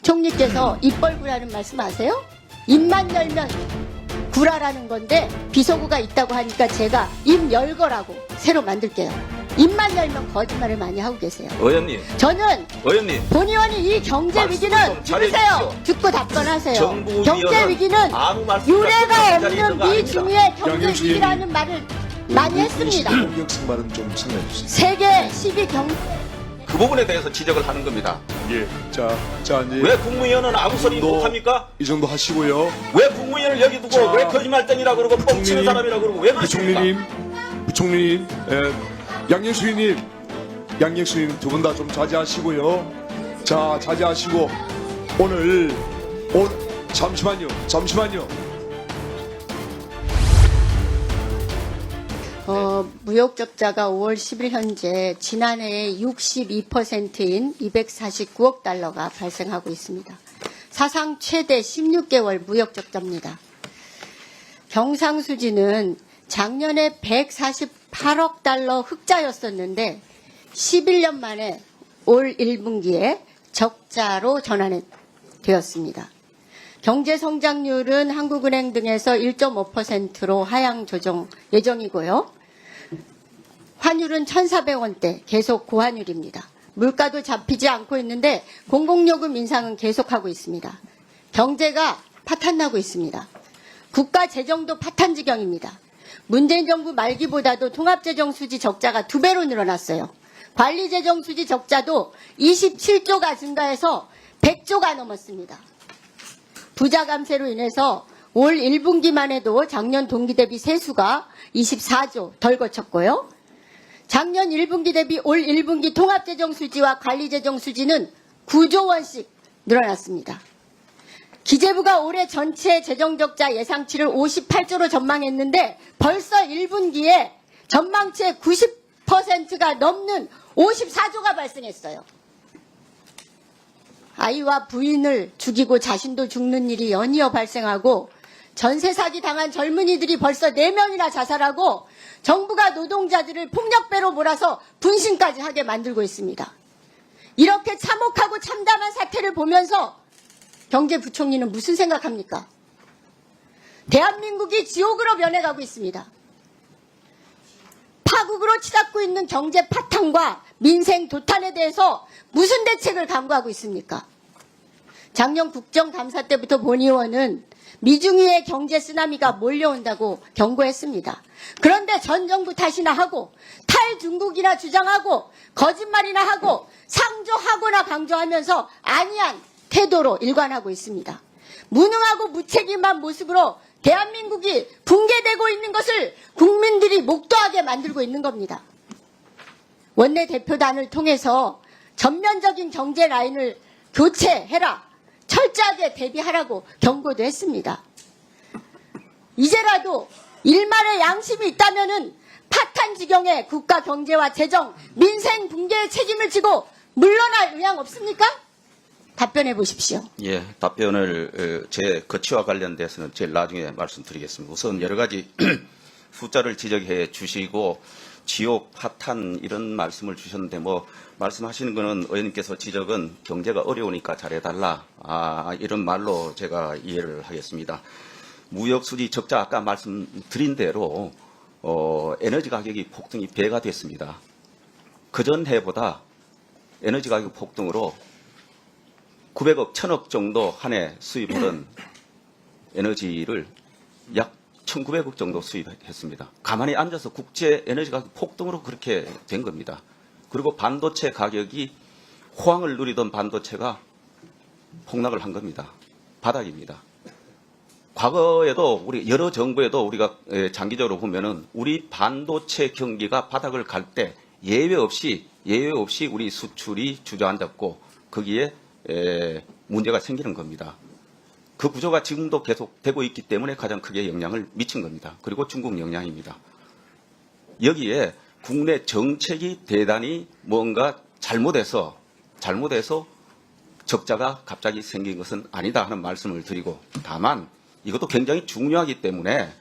총리께서 입벌구라는 말씀 아세요? 입만 열면 구라라는 건데 비속어가 있다고 하니까 제가 입 열거라고 새로 만들게요. 입만 열면 거짓말을 많이 하고 계세요. 의원님, 저는 의원님. 본 의원이 이 경제 말씀 위기는 좀 잘해주십시오. 들으세요. 듣고 답변하세요. 정부 경제 위원은 위기는 아무 말씀 유례가 자리에 있는 거 없는 미 아닙니다. 중의 경제 양경수 위기라는 말을 많이 했습니다. 공격성 발언 좀 설명해 주세요. 세계 10위 경 그 부분에 대해서 지적을 하는 겁니다. 예. 자 이제 왜 국무위원은 아무 소리 너- 못합니까? 이 정도 하시고요. 왜 국무위원을 여기 두고 자, 왜 거짓말쟁이라 그러고 뻥치는 부총리님, 사람이라 그러고 왜 그러십니까? 부총리님, 양경수님 두 분 다 좀 자제하시고요. 자, 자제하시고 오늘 잠시만요. 무역 적자가 5월 10일 현재 지난해의 62%인 249억 달러가 발생하고 있습니다. 사상 최대 16개월 무역 적자입니다. 경상수지는 작년에 148억 달러 흑자였었는데 11년 만에 올 1분기에 적자로 전환되었습니다. 경제 성장률은 한국은행 등에서 1.5%로 하향 조정 예정이고요. 환율은 1,400원대 계속 고환율입니다. 물가도 잡히지 않고 있는데 공공요금 인상은 계속하고 있습니다. 경제가 파탄나고 있습니다. 국가 재정도 파탄 지경입니다. 문재인 정부 말기보다도 통합재정 수지 적자가 2배로 늘어났어요. 관리재정 수지 적자도 27조가 증가해서 100조가 넘었습니다. 부자 감세로 인해서 올 1분기만 해도 작년 동기 대비 세수가 24조 덜 거쳤고요. 작년 1분기 대비 올 1분기 통합재정 수지와 관리재정 수지는 9조 원씩 늘어났습니다. 기재부가 올해 전체 재정적자 예상치를 58조로 전망했는데 벌써 1분기에 전망치의 90%가 넘는 54조가 발생했어요. 아이와 부인을 죽이고 자신도 죽는 일이 연이어 발생하고 전세 사기 당한 젊은이들이 벌써 4명이나 자살하고 정부가 노동자들을 폭력배로 몰아서 분신까지 하게 만들고 있습니다. 이렇게 참혹하고 참담한 사태를 보면서 경제부총리는 무슨 생각합니까? 대한민국이 지옥으로 변해가고 있습니다. 파국으로 치닫고 있는 경제 파탄과 민생 도탄에 대해서 무슨 대책을 강구하고 있습니까? 작년 국정감사 때부터 본 의원은 미중위의 경제 쓰나미가 몰려온다고 경고했습니다. 그런데 전 정부 탓이나 하고 탈중국이나 주장하고 거짓말이나 하고 상조하거나 강조하면서 안이한 태도로 일관하고 있습니다. 무능하고 무책임한 모습으로 대한민국이 붕괴되고 있는 것을 국민들이 목도하게 만들고 있는 겁니다. 원내대표단을 통해서 전면적인 경제 라인을 교체해라. 철저하게 대비하라고 경고도 했습니다. 이제라도 일말의 양심이 있다면은 파탄 지경의 국가 경제와 재정, 민생 붕괴의 책임을 지고 물러날 의향 없습니까? 답변해 보십시오. 예, 답변을 제 거치와 관련돼서는 제일 나중에 말씀드리겠습니다. 우선 여러 가지 숫자를 지적해 주시고 지옥, 파탄 이런 말씀을 주셨는데 뭐 말씀하시는 거는 의원님께서 지적은 경제가 어려우니까 잘해달라 이런 말로 제가 이해를 하겠습니다. 무역수지 적자 아까 말씀드린 대로 에너지 가격이 폭등이 배가 됐습니다. 그전 해보다 에너지 가격 폭등으로 900억, 1000억 정도 한 해 수입하던 에너지를 약 1900억 정도 수입했습니다. 가만히 앉아서 국제 에너지 가격 폭등으로 그렇게 된 겁니다. 그리고 반도체 가격이 호황을 누리던 반도체가 폭락을 한 겁니다. 바닥입니다. 과거에도 우리 여러 정부에도 우리가 장기적으로 보면은 우리 반도체 경기가 바닥을 갈 때 예외 없이 우리 수출이 주저앉았고 거기에 문제가 생기는 겁니다. 그 구조가 지금도 계속되고 있기 때문에 가장 크게 영향을 미친 겁니다. 그리고 중국 영향입니다. 여기에 국내 정책이 대단히 뭔가 잘못해서 적자가 갑자기 생긴 것은 아니다 하는 말씀을 드리고 다만 이것도 굉장히 중요하기 때문에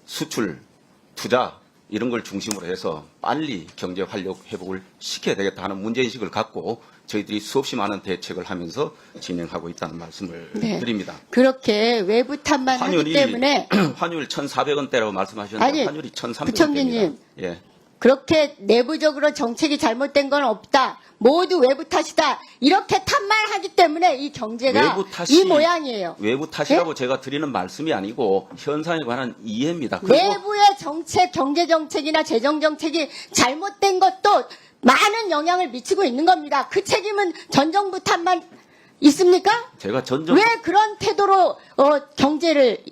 수출, 투자 이런 걸 중심으로 해서 빨리 경제 활력 회복을 시켜야 되겠다 하는 문제인식을 갖고 저희들이 수없이 많은 대책을 하면서 진행하고 있다는 말씀을 네. 드립니다. 그렇게 외부 탓만 하기 때문에 환율 1,400원대라고 말씀하셨는데 아니, 환율이 1,300원대입니다. 부총리님. 예. 그렇게 내부적으로 정책이 잘못된 건 없다. 모두 외부 탓이다. 이렇게 탓만 하기 때문에 이 경제가 외부 탓이 이 모양이에요. 외부 탓이라고 제가 드리는 말씀이 아니고 현상에 관한 이해입니다. 그리고 내부의 정책, 경제 정책이나 재정 정책이 잘못된 것도 많은 영향을 미치고 있는 겁니다. 그 책임은 전 정부 탓만 있습니까? 제가 전정 왜 그런 태도로 경제를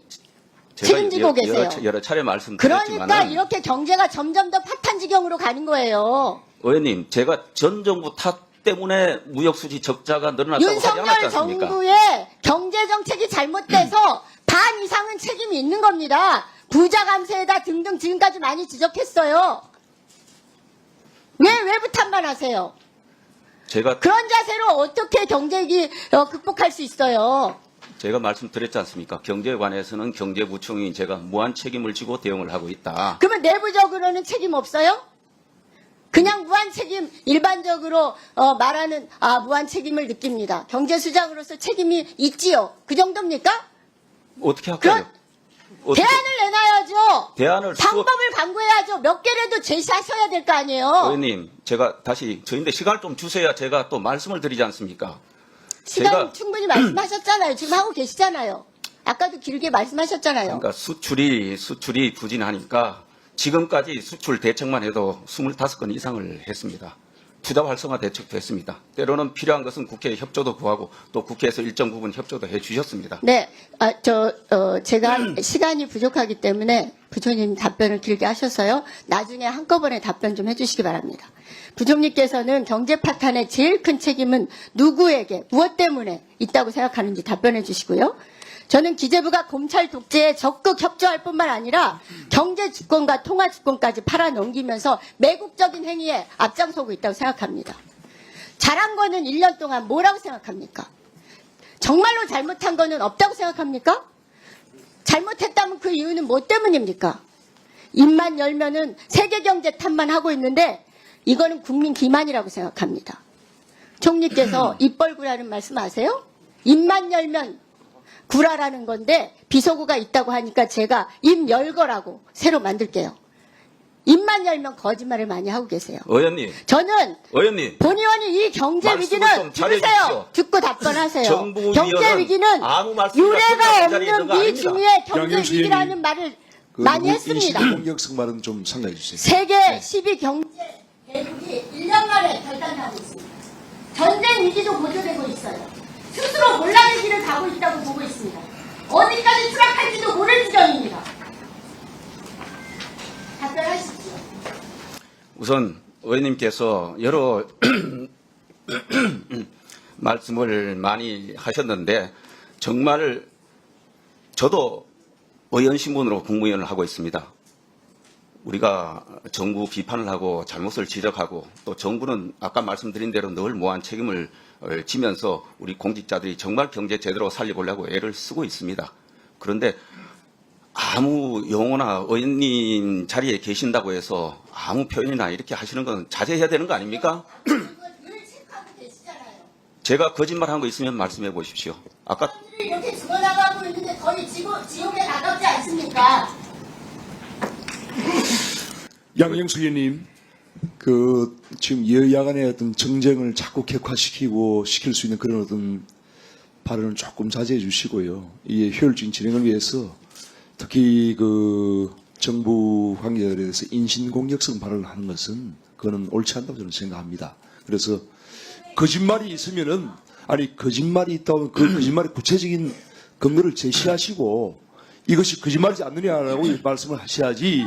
책임지고 계세요? 여러 차례 말씀드렸지만 그러니까 이렇게 경제가 점점 더 파탄 지경으로 가는 거예요. 의원님, 제가 전 정부 탓 때문에 무역 수지 적자가 늘어났다고 하지 않았지 윤석열 않습니까? 정부의 경제 정책이 잘못돼서 반 이상은 책임이 있는 겁니다. 부자 감세에다 등등 지금까지 많이 지적했어요. 왜 외부 탓만 하세요? 제가 그런 자세로 어떻게 경제기 극복할 수 있어요? 말씀드렸지 않습니까? 경제에 관해서는 경제부총리 제가 무한 책임을 지고 대응을 하고 있다. 그러면 내부적으로는 책임 없어요? 그냥 무한 책임 일반적으로 말하는 무한 책임을 느낍니다. 경제수장으로서 책임이 있지요. 그 정도입니까? 어떻게 할까요? 어떻게- 대안을 내놔야죠. 대안을 방법을 강구해야죠. 몇 개라도 제시하셔야 될 거 아니에요. 의원님, 제가 다시 저인데 시간을 좀 주셔야 제가 또 말씀을 드리지 않습니까? 시간 제가- 충분히 말씀하셨잖아요. 지금 하고 계시잖아요. 아까도 길게 말씀하셨잖아요. 그러니까 수출이 부진하니까 지금까지 수출 대책만 해도 25건 이상을 했습니다. 투자 활성화 대책도 했습니다. 때로는 필요한 것은 국회 협조도 구하고 또 국회에서 일정 부분 협조도 해 주셨습니다. 네, 제가 시간이 부족하기 때문에 부총리님 답변을 길게 하셔서요. 나중에 한꺼번에 답변 좀 해주시기 바랍니다. 부총리께서는 경제 파탄의 제일 큰 책임은 누구에게, 무엇 때문에 있다고 생각하는지 답변해 주시고요. 저는 기재부가 검찰 독재에 적극 협조할 뿐만 아니라 경제 주권과 통화 주권까지 팔아넘기면서 매국적인 행위에 앞장서고 있다고 생각합니다. 잘한 거는 1년 동안 뭐라고 생각합니까? 정말로 잘못한 거는 없다고 생각합니까? 잘못했다면 그 이유는 뭐 때문입니까? 입만 열면은 세계 경제 탓만 하고 있는데 이거는 국민 기만이라고 생각합니다. 총리께서 입벌구라는 말씀 아세요? 입만 열면 구라라는 건데 비속어가 있다고 하니까 제가 입 열거라고 새로 만들게요. 입만 열면 거짓말을 많이 하고 계세요. 의원님, 저는 의원님. 본 의원이 이 경제 말씀을 위기는 좀 잘해주십시오. 들으세요. 듣고 답변하세요. 정부 경제 위원은 위기는 아무 말씀이나 유례가 자리에 있는 없는 거 아닙니다. 미중의 경제 양경수 위기라는 의원님, 말을 많이 했습니다. 공격성 말은 좀 상당해 주세요. 세계 10위 경제 대국이 1년 만에 결단하고 있습니다. 전쟁 위기도 고조되고 있어요. 스스로 곤란의 길을 가고 있다고 보고 있습니다. 어디까지 추락할지도 모를 지경입니다. 답변하십시오. 우선 의원님께서 여러 말씀을 많이 하셨는데 정말 저도 의원 신분으로 국무위원을 하고 있습니다. 우리가 정부 비판을 하고 잘못을 지적하고 또 정부는 아까 말씀드린 대로 늘 무한 책임을 지면서 우리 공직자들이 정말 경제 제대로 살려보려고 애를 쓰고 있습니다. 그런데 아무 용어나 의원님 자리에 계신다고 해서 아무 표현이나 이렇게 하시는 건 자제해야 되는 거 아닙니까? 늘 체크하고 계시잖아요. 제가 거짓말한 거 있으면 말씀해 보십시오. 아까 이렇게 죽어나가고 있는데 거의 지옥에 가깝지 않습니까? 양경수 의원님, 지금 여야 간의 어떤 정쟁을 자꾸 격화시키고 시킬 수 있는 그런 어떤 발언을 조금 자제해 주시고요. 이 효율적인 진행을 위해서 특히 정부 관계자에 대해서 인신공격성 발언을 하는 것은 그거는 옳지 않다고 저는 생각합니다. 그래서 거짓말이 있으면은 거짓말이 있다면 그 거짓말의 구체적인 근거를 제시하시고 이것이 거짓말이지 않느냐라고 말씀을 하셔야지.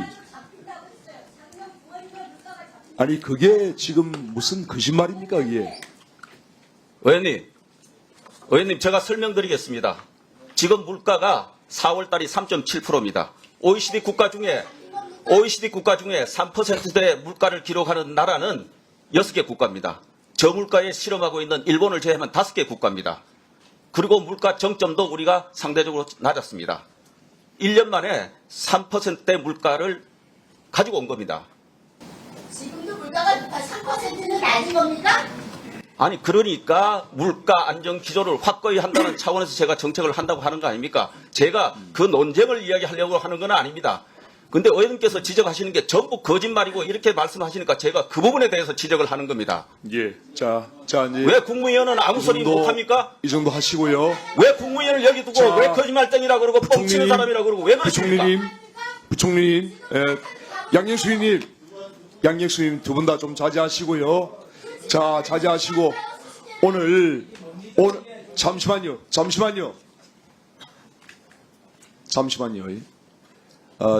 그게 지금 무슨 거짓말입니까, 이게? 의원님 제가 설명드리겠습니다. 지금 물가가 4월 달이 3.7%입니다. OECD 국가 중에 3%대 물가를 기록하는 나라는 6개 국가입니다. 저물가에 실험하고 있는 일본을 제외하면 5개 국가입니다. 그리고 물가 정점도 우리가 상대적으로 낮았습니다. 1년 만에 3%대 물가를 가지고 온 겁니다. 지금도 물가가 3%는 낮은 겁니까? 아니 그러니까 물가 안정 기조를 확고히 한다는 차원에서 제가 정책을 한다고 하는 거 아닙니까? 제가 그 논쟁을 이야기하려고 하는 건 아닙니다. 근데 의원님께서 지적하시는 게 전부 거짓말이고 이렇게 말씀하시니까 제가 그 부분에 대해서 지적을 하는 겁니다. 예. 자, 이제 왜 국무위원은 아무 소리 못 합니까? 이 정도 하시고요. 왜 국무위원을 여기 두고 자, 왜 거짓말쟁이라 그러고 뻥치는 사람이라 그러고 왜 그러십니까? 부총리님, 양영수님 두 분 다 좀 자제하시고요. 자, 자제하시고 오늘 잠시만요.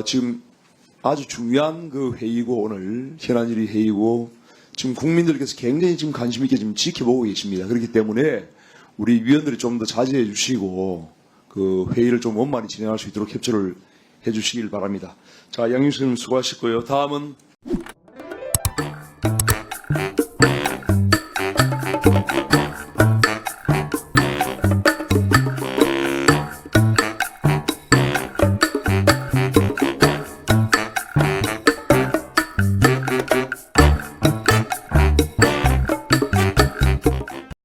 지금 아주 중요한 그 회의고 오늘 현안일의 회의고 지금 국민들께서 굉장히 지금 관심 있게 지금 지켜보고 계십니다. 그렇기 때문에 우리 위원들이 좀 더 자제해 주시고 그 회의를 좀 원만히 진행할 수 있도록 협조를 해 주시길 바랍니다. 자, 양윤수님 수고하셨고요. 다음은